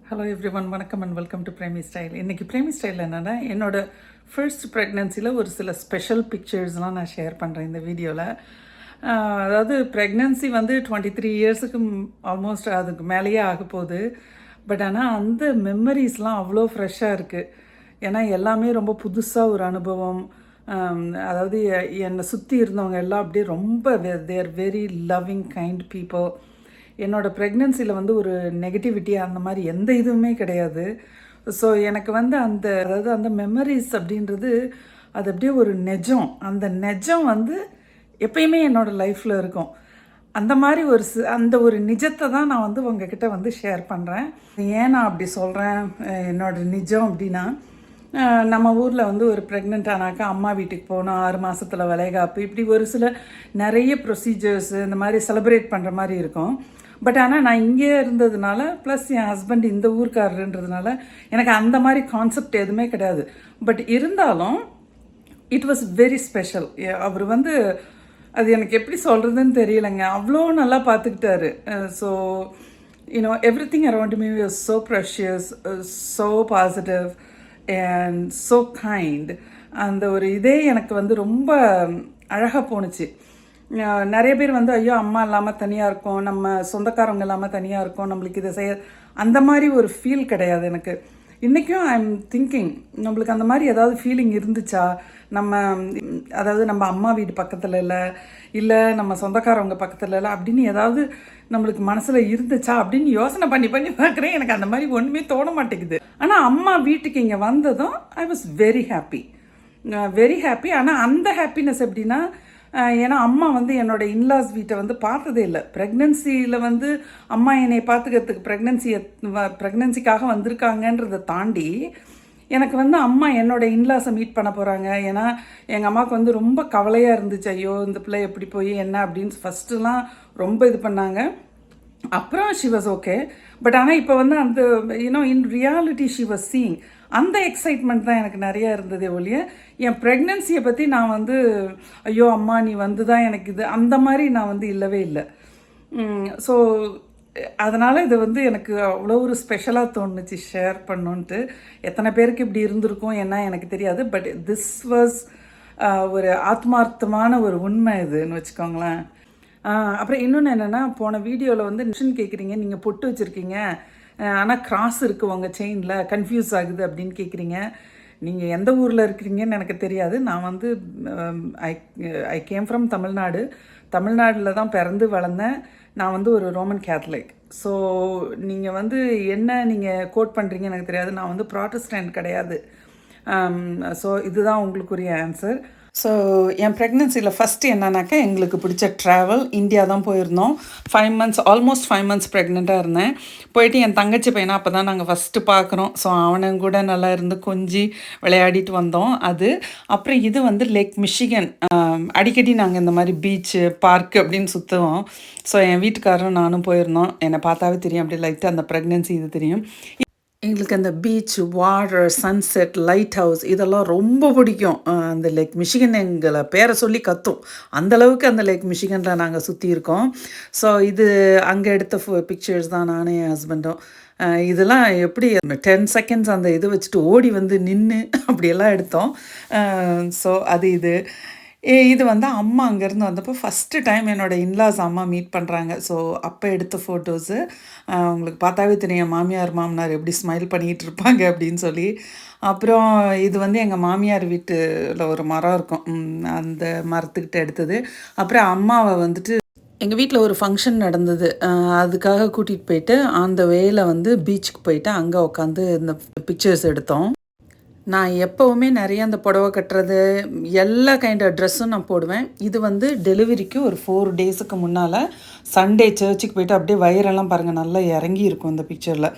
Hello everyone, வணக்கம் and welcome to Premi style. இன்றைக்கி Premi style என்னென்னா, என்னோடய ஃபர்ஸ்ட் ப்ரெக்னென்சியில் ஒரு சில ஸ்பெஷல் பிக்சர்ஸ்லாம் நான் ஷேர் பண்ணுறேன் இந்த வீடியோவில். அதாவது ப்ரெக்னென்சி வந்து 23 இயர்ஸுக்கு ஆல்மோஸ்ட் அதுக்கு மேலேயே ஆக போகுது. பட் ஆனால் அந்த மெமரிஸ்லாம் அவ்வளோ ஃப்ரெஷ்ஷாக இருக்குது. ஏன்னா எல்லாமே ரொம்ப புதுசாக ஒரு அனுபவம். அதாவது என்னை சுற்றி இருந்தவங்க எல்லாம் அப்படியே ரொம்ப தேர் வெரி லவ்விங் கைண்ட் பீப்புள். என்னோடய ப்ரெக்னென்சியில் வந்து ஒரு நெகட்டிவிட்டி அந்த மாதிரி எந்த இதுவுமே கிடையாது. ஸோ எனக்கு வந்து அதாவது அந்த மெமரிஸ் அப்படின்றது அது அப்படியே ஒரு நெஜம். அந்த நெஜம் வந்து எப்பயுமே என்னோடய லைஃப்பில் இருக்கும். அந்த மாதிரி அந்த ஒரு நிஜத்தை தான் நான் வந்து உங்ககிட்ட வந்து ஷேர் பண்ணுறேன். ஏன் நான் அப்படி சொல்கிறேன் என்னோடய நிஜம் அப்படின்னா, நம்ம ஊரில் வந்து ஒரு ப்ரெக்னென்ட் ஆனாக்கா அம்மா வீட்டுக்கு போகணும், 6 மாதத்தில் வளைகாப்பு, இப்படி ஒரு சில நிறைய ப்ரொசீஜர்ஸு இந்த மாதிரி செலிப்ரேட் பண்ணுற மாதிரி இருக்கும். பட் ஆனால் நான் இங்கே இருந்ததுனால ப்ளஸ் என் ஹஸ்பண்ட் இந்த ஊருக்காரருன்றதுனால எனக்கு அந்த மாதிரி கான்செப்ட் எதுவுமே கிடையாது. பட் இருந்தாலும் இட் வாஸ் வெரி ஸ்பெஷல். அவர் வந்து அது எனக்கு எப்படி சொல்கிறதுன்னு தெரியலைங்க, அவ்வளோ நல்லா பார்த்துக்கிட்டாரு. So everything around me was so precious, so positive and so kind. அந்த ஒரு இதே எனக்கு வந்து ரொம்ப அழகாக போணுச்சு. நிறைய பேர் வந்து ஐயோ அம்மா இல்லாமல் தனியாக இருக்கோம், நம்ம சொந்தக்காரவங்க இல்லாமல் தனியாக இருக்கோம், நம்மளுக்கு இதை செய்ய அந்த மாதிரி ஒரு ஃபீல் கிடையாது எனக்கு. இன்றைக்கும் ஐ எம் திங்கிங், நம்மளுக்கு அந்த மாதிரி ஏதாவது ஃபீலிங் இருந்துச்சா, அதாவது நம்ம அம்மா வீடு பக்கத்தில் இல்லை நம்ம சொந்தக்காரவங்க பக்கத்தில் இல்லை அப்படின்னு ஏதாவது நம்மளுக்கு மனசில் இருந்துச்சா அப்படின்னு யோசனை பண்ணி பார்க்குறேன். எனக்கு அந்த மாதிரி ஒன்றுமே தோண மாட்டேங்குது. ஆனால் அம்மா வீட்டுக்கு இங்கே வந்ததும் ஐ வாஸ் வெரி ஹாப்பி. ஆனால் அந்த ஹாப்பினஸ் எப்படின்னா, ஏன்னா அம்மா வந்து என்னோடய இன்லாஸ் வீட்டை வந்து பார்த்ததே இல்லை. ப்ரெக்னென்சியில் வந்து அம்மா என்னை பார்த்துக்கிறதுக்கு ப்ரெக்னென்சிக்காக வந்திருக்காங்கன்றதை தாண்டி எனக்கு வந்து அம்மா என்னோடய இன்லாஸை மீட் பண்ண போகிறாங்க. ஏன்னா எங்கள் அம்மாவுக்கு வந்து ரொம்ப கவலையாக இருந்துச்சு, ஐயோ இந்த பிள்ளை எப்படி போய் என்ன அப்படின்னு ஃபஸ்ட்டுலாம் ரொம்ப இது பண்ணாங்க. அப்புறம் ஷி வாஸ் ஓகே. பட் ஆனால் இப்போ வந்து அந்த in reality she was seeing. அந்த எக்ஸைட்மெண்ட் தான் எனக்கு நிறையா இருந்ததே ஒழிய என் ப்ரெக்னென்சியை பற்றி நான் வந்து ஐயோ அம்மா நீ வந்து தான் எனக்கு இது அந்த மாதிரி நான் வந்து இல்லவே இல்லை. ஸோ அதனால் இது வந்து எனக்கு அவ்வளோ ஒரு ஸ்பெஷலாக தோணுச்சு ஷேர் பண்ணுன்ட்டு. எத்தனை பேருக்கு இப்படி இருந்திருக்கும் என்ன எனக்கு தெரியாது. பட் திஸ் வாஸ் ஒரு ஆத்மார்த்தமான ஒரு உண்மை இதுன்னு வச்சுக்கோங்களேன். அப்புறம் இன்னொன்று என்னென்னா, போன வீடியோவில் வந்து மிஷின் கேட்குறீங்க, நீங்கள் பொட்டு வச்சுருக்கீங்க ஆனால் கிராஸ் இருக்குது உங்கள் செயினில், கன்ஃபியூஸ் ஆகுது அப்படின்னு கேட்குறீங்க. நீங்கள் எந்த ஊரில் இருக்கிறீங்கன்னு எனக்கு தெரியாது. நான் வந்து ஐ கேம் ஃப்ரம் தமிழ்நாடில் தான் பிறந்து வளர்ந்தேன். நான் வந்து ஒரு ரோமன் கேத்தலிக். ஸோ நீங்கள் வந்து நீங்கள் கோட் பண்ணுறீங்க எனக்கு தெரியாது. நான் வந்து ப்ராட்டஸ்டன்ட் கிடையாது. ஸோ இதுதான் உங்களுக்குரிய ஆன்சர். ஸோ என் ப்ரெக்னென்சியில் ஃபஸ்ட்டு என்னன்னாக்கா, எங்களுக்கு பிடிச்ச ட்ராவல் இந்தியா தான் போயிருந்தோம். ஆல்மோஸ்ட் 5 months ப்ரெக்னெண்ட்டாக இருந்தேன். போயிட்டு என் தங்கச்சி பையனை அப்போ தான் நாங்கள் ஃபஸ்ட்டு பார்க்குறோம். ஸோ அவனும் கூட நல்லா இருந்து கொஞ்சி விளையாடிட்டு வந்தோம். அப்புறம் இது வந்து லேக் மிஷிகன். அடிக்கடி நாங்கள் இந்த மாதிரி பீச்சு பார்க்கு அப்படின்னு சுற்றுவோம். ஸோ என் வீட்டுக்காரரும் நானும் போயிருந்தோம். என்னை பார்த்தாவே தெரியும், அப்படி லைட்டாக அந்த ப்ரெக்னென்சி இது தெரியும். எங்களுக்கு அந்த beach, water, sunset, light house இதெல்லாம் ரொம்ப பிடிக்கும். அந்த லேக் மிஷிகன் எங்களை பேரை சொல்லி கத்தும். அந்தளவுக்கு அந்த லேக் மிஷிகனில் நாங்கள் சுற்றி இருக்கோம். ஸோ இது அங்கே எடுத்த பிக்சர்ஸ் தான் நானும் என் ஹஸ்பண்டும். இதெல்லாம் எப்படி 10 seconds அந்த இது வச்சுட்டு ஓடி வந்து நின்று அப்படியெல்லாம் எடுத்தோம். ஸோ இது வந்து அம்மா அங்கேருந்து வந்தப்போ ஃபஸ்ட்டு டைம் என்னோடய இன்லாஸ் அம்மா மீட் பண்ணுறாங்க. ஸோ அப்போ எடுத்த ஃபோட்டோஸு. உங்களுக்கு பார்த்தாவே தெரியும் மாமனார் எப்படி ஸ்மைல் பண்ணிகிட்டு இருப்பாங்க அப்படின்னு சொல்லி. அப்புறம் இது வந்து எங்கள் மாமியார் வீட்டில் ஒரு மரம் இருக்கும், அந்த மரத்துக்கிட்ட எடுத்தது. அப்புறம் அம்மாவை வந்துட்டு எங்கள் வீட்டில் ஒரு ஃபங்க்ஷன் நடந்தது, அதுக்காக கூட்டிகிட்டு போயிட்டு அந்த வேலை வந்து பீச்சுக்கு போயிட்டு அங்கே உட்காந்து இந்த பிக்சர்ஸ் எடுத்தோம். நான் எப்போவுமே நிறைய அந்த புடவை கட்டுறது எல்லா கைண்ட் ஆஃப் ட்ரெஸ்ஸும் நான் போடுவேன். இது வந்து டெலிவரிக்கு ஒரு 4 daysக்கு முன்னால் சண்டே சர்ச்சுக்கு போய்ட்டு அப்படியே வயிறெல்லாம் பாருங்கள் நல்லா இறங்கி இருக்கும் இந்த பிக்சரில்.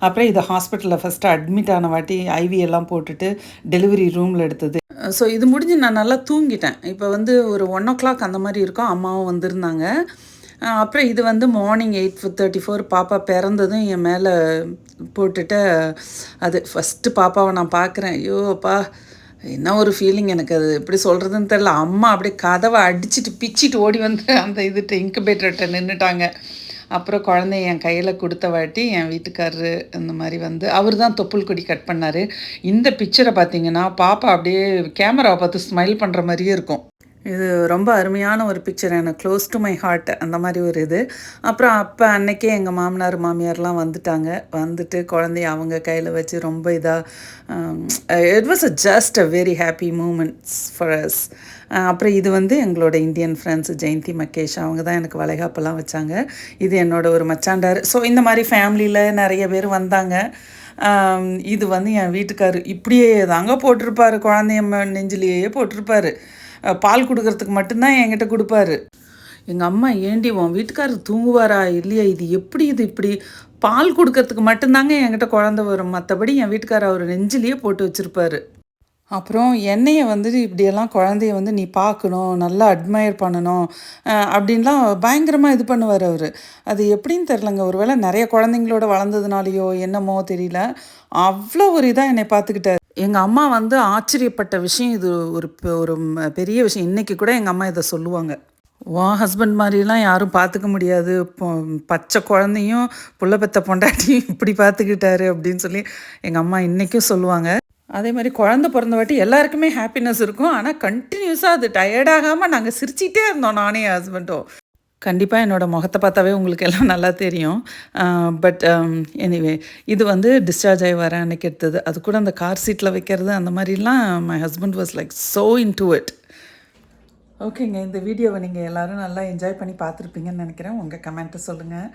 அப்புறம் இது ஹாஸ்பிட்டலில் ஃபஸ்ட்டு அட்மிட் ஆன வாட்டி ஐவி எல்லாம் போட்டுட்டு டெலிவரி ரூமில் எடுத்தது. ஸோ இது முடிஞ்சு நான் நல்லா தூங்கிட்டேன். இப்போ வந்து ஒரு 1 o'clock அந்த மாதிரி இருக்கும். அம்மாவும் வந்திருந்தாங்க. அப்புறம் இது வந்து மார்னிங் 8:34 பாப்பா பிறந்ததும் என் மேலே போட்டுட்டு அது ஃபஸ்ட்டு பாப்பாவை நான் பார்க்குறேன். ஐயோப்பா என்ன ஒரு ஃபீலிங், எனக்கு அது எப்படி சொல்கிறதுன்னு தெரில. அம்மா அப்படியே கதவை அடிச்சுட்டு பிச்சிட்டு ஓடி வந்து அந்த இன்குபேட்டர்கிட்ட நின்றுட்டாங்க. அப்புறம் குழந்தைய என் கையில் கொடுத்த வாட்டி என் வீட்டுக்காரரு இந்த மாதிரி வந்து அவர் தான் தொப்புள் கொடி கட் பண்ணார். இந்த பிக்சரை பார்த்தீங்கன்னா பாப்பா அப்படியே கேமராவை பார்த்து ஸ்மைல் பண்ணுற மாதிரியே இருக்கும். இது ரொம்ப அருமையான ஒரு பிக்சர், எனக்கு க்ளோஸ் டு மை ஹார்ட் அந்த மாதிரி ஒரு இது. அப்புறம் அப்போ அன்னைக்கே எங்கள் மாமனார் மாமியார்லாம் வந்துட்டாங்க. வந்துட்டு குழந்தைய அவங்க கையில் வச்சு ரொம்ப இதாக it was just a very happy moments for us. அப்புறம் இது வந்து எங்களோட இந்தியன் ஃப்ரெண்ட்ஸ் ஜெயந்தி மகேஷ், அவங்க தான் எனக்கு வளைகாப்பெல்லாம் வச்சாங்க. இது என்னோட ஒரு மச்சாண்டார். ஸோ இந்த மாதிரி ஃபேமிலியில் நிறைய பேர் வந்தாங்க. இது வந்து என் வீட்டுக்காரு இப்படியே தாங்க போட்டிருப்பாரு, குழந்தைய நெஞ்சிலேயே போட்டிருப்பாரு. பால் கொடுக்கறதுக்கு மட்டும்தான் என்கிட்ட கொடுப்பாரு. எங்கள் அம்மா, ஏண்டி உன் வீட்டுக்காரர் தூங்குவாரா இல்லையா, இது எப்படி இது இப்படி பால் கொடுக்கறதுக்கு மட்டும்தாங்க என்கிட்ட குழந்த வரும், மற்றபடி என் வீட்டுக்காரர் அவர் நெஞ்சிலேயே போட்டு வச்சுருப்பாரு. அப்புறம் என்னைய வந்து இப்படியெல்லாம் குழந்தைய வந்து நீ பார்க்கணும், நல்லா அட்மையர் பண்ணணும் அப்படின்லாம் பயங்கரமாக இது பண்ணுவார் அவர். அது எப்படின்னு தெரிலங்க, ஒரு வேளை நிறைய குழந்தைங்களோட வளர்ந்ததுனாலையோ என்னமோ தெரியல, அவ்வளோ ஒரு இதாக என்னை பார்த்துக்கிட்டார். எங்கள் அம்மா வந்து ஆச்சரியப்பட்ட விஷயம் இது, ஒரு பெரிய விஷயம். இன்றைக்கி கூட எங்கள் அம்மா இதை சொல்லுவாங்க, உன் ஹஸ்பண்ட் மாதிரிலாம் யாரும் பார்த்துக்க முடியாது, பச்சை குழந்தையும் புள்ள பெத்த பொண்டாட்டியும் இப்படி பார்த்துக்கிட்டாரு அப்படின்னு சொல்லி எங்கள் அம்மா இன்றைக்கும் சொல்லுவாங்க. அதே மாதிரி குழந்த பிறந்த வாட்டி எல்லாருக்குமே ஹாப்பினஸ் இருக்கும். ஆனால் கண்டினியூஸாக அது டயர்டாகாமல் நாங்கள் சிரிச்சிட்டே இருந்தோம், நானே என் ஹஸ்பண்டும். கண்டிப்பாக என்னோடய முகத்தை பார்த்தாவே உங்களுக்கு எல்லாம் நல்லா தெரியும். பட் எனிவே இது வந்து டிஸ்சார்ஜ் ஆகி வர அன்னைக்கு எடுத்தது. அது கூட அந்த கார் சீட்டில் வைக்கிறது அந்த மாதிரிலாம் my husband was like so into it. ஓகேங்க, இந்த வீடியோவை நீங்கள் எல்லோரும் நல்லா என்ஜாய் பண்ணி பார்த்துருப்பீங்கன்னு நினைக்கிறேன். உங்கள் கமெண்ட்டை சொல்லுங்கள்.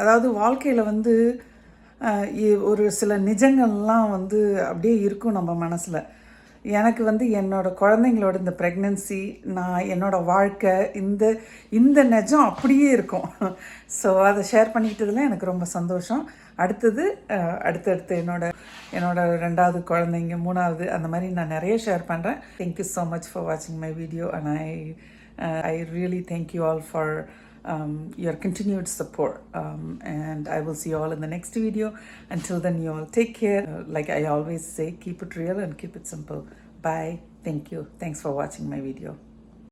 அதாவது வாழ்க்கையில் வந்து ஒரு சில நிஜங்கள்லாம் வந்து அப்படியே இருக்கும் நம்ம மனசில். எனக்கு வந்து என்னோடய குழந்தைங்களோட இந்த ப்ரெக்னென்சி, நான் என்னோடய வாழ்க்கை, இந்த நிஜம் அப்படியே இருக்கும். ஸோ அதை ஷேர் பண்ணிக்கிட்டதில் எனக்கு ரொம்ப சந்தோஷம். அடுத்தடுத்து என்னோட 2வது குழந்தைங்க, 3வது, அந்த மாதிரி நான் நிறைய ஷேர் பண்ணுறேன். தேங்க்யூ ஸோ மச் ஃபார் வாட்சிங் my video and I really thank you all for your continued support, and I will see you all in the next video. Until then, you all take care. Like I always say, keep it real and keep it simple. Bye. Thank you. Thanks for watching my video.